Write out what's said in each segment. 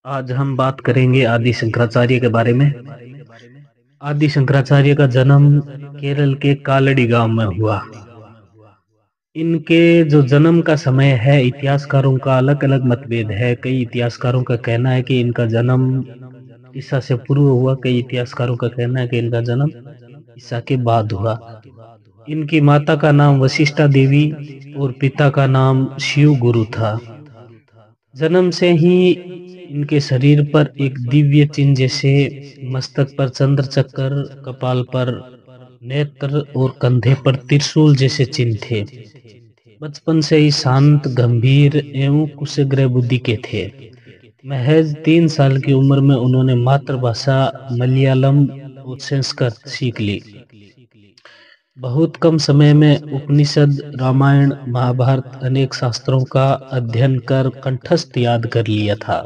आज हम बात करेंगे आदि शंकराचार्य के बारे में। आदि शंकराचार्य का जन्म केरल के कालड़ी गांव में हुआ। इनके जो जन्म का समय है, इतिहासकारों का अलग अलग मतभेद है। कई इतिहासकारों का कहना है कि इनका जन्म ईसा से पूर्व हुआ, कई इतिहासकारों का कहना है कि इनका जन्म ईसा के बाद हुआ। इनकी माता का नाम वशिष्ठा देवी और पिता का नाम शिव गुरु था। जन्म से ही इनके शरीर पर एक दिव्य चिन्ह जैसे मस्तक पर चंद्र चक्र, कपाल पर नेत्र और कंधे पर त्रिशूल जैसे चिन्ह थे। बचपन से ही शांत, गंभीर एवं कुशाग्र बुद्धि के थे। महज 3 साल की उम्र में उन्होंने मातृभाषा मलयालम और संस्कृत सीख ली। बहुत कम समय में उपनिषद, रामायण, महाभारत, अनेक शास्त्रों का अध्ययन कर कंठस्थ याद कर लिया था।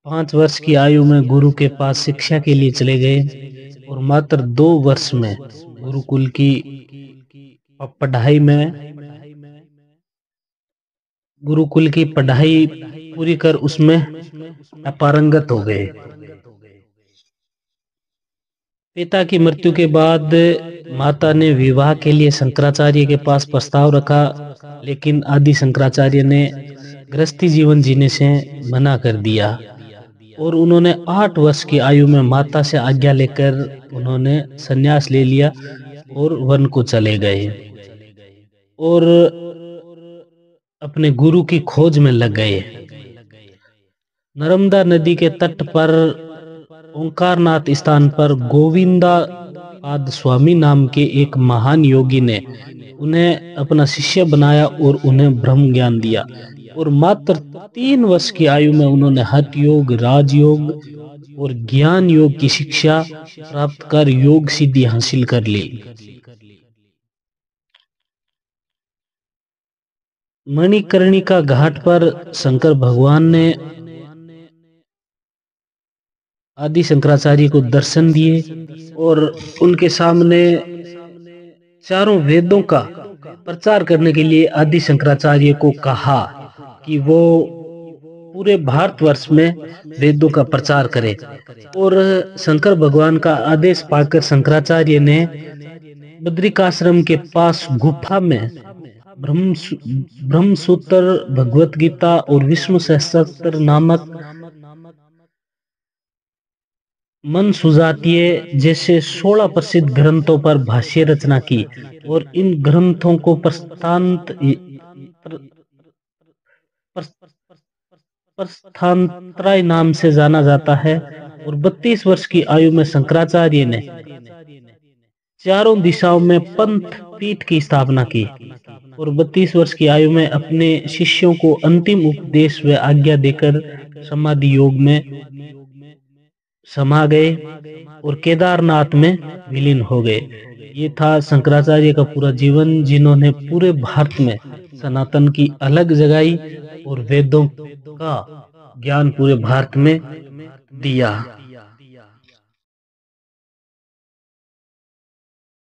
5 वर्ष की आयु में गुरु के पास शिक्षा के लिए चले गए और मात्र 2 वर्ष में गुरुकुल की पढ़ाई में गुरुकुल की पढ़ाई पूरी कर उसमें अपारंगत हो गए। पिता की मृत्यु के बाद माता ने विवाह के लिए शंकराचार्य के पास प्रस्ताव रखा, लेकिन आदि शंकराचार्य ने गृहस्थी जीवन जीने से मना कर दिया और उन्होंने 8 वर्ष की आयु में माता से आज्ञा लेकर उन्होंने संन्यास ले लिया और वन को चले गए और अपने गुरु की खोज में लग गए। नर्मदा नदी के तट पर ओंकारनाथ स्थान पर गोविंदा पाद स्वामी नाम के एक महान योगी ने उन्हें अपना शिष्य बनाया और उन्हें ब्रह्म ज्ञान दिया और मात्र 3 वर्ष की आयु में उन्होंने हठ योग, राजयोग और ज्ञान योग की शिक्षा प्राप्त कर योग सिद्धि हासिल कर ली। मणिकर्णिका घाट पर शंकर भगवान ने आदि शंकराचार्य को दर्शन दिए और उनके सामने चारों वेदों का प्रचार करने के लिए आदि शंकराचार्य को कहा कि वो पूरे भारतवर्ष में वेदों का प्रचार करे। और शंकर भगवान का आदेश पाकर शंकराचार्य ने बद्रिकाश्रम के पास गुफा में ब्रह्मसूत्र, भगवत गीता और विष्णु सहस्त्र नामक मन सुजातीय जैसे 16 प्रसिद्ध ग्रंथों पर भाष्य रचना की और इन ग्रंथों को प्रस्थानत्रय नाम से जाना जाता है। और 32 वर्ष की आयु में शंकराचार्य ने चारों दिशाओं में पंथ पीठ की स्थापना की और 32 वर्ष की आयु में अपने शिष्यों को अंतिम उपदेश व आज्ञा देकर समाधि योग में समा गए और केदारनाथ में विलीन हो गए। ये था शंकराचार्य का पूरा जीवन, जिन्होंने पूरे भारत में सनातन की अलग जगाई और वेदों का ज्ञान पूरे भारत में दिया।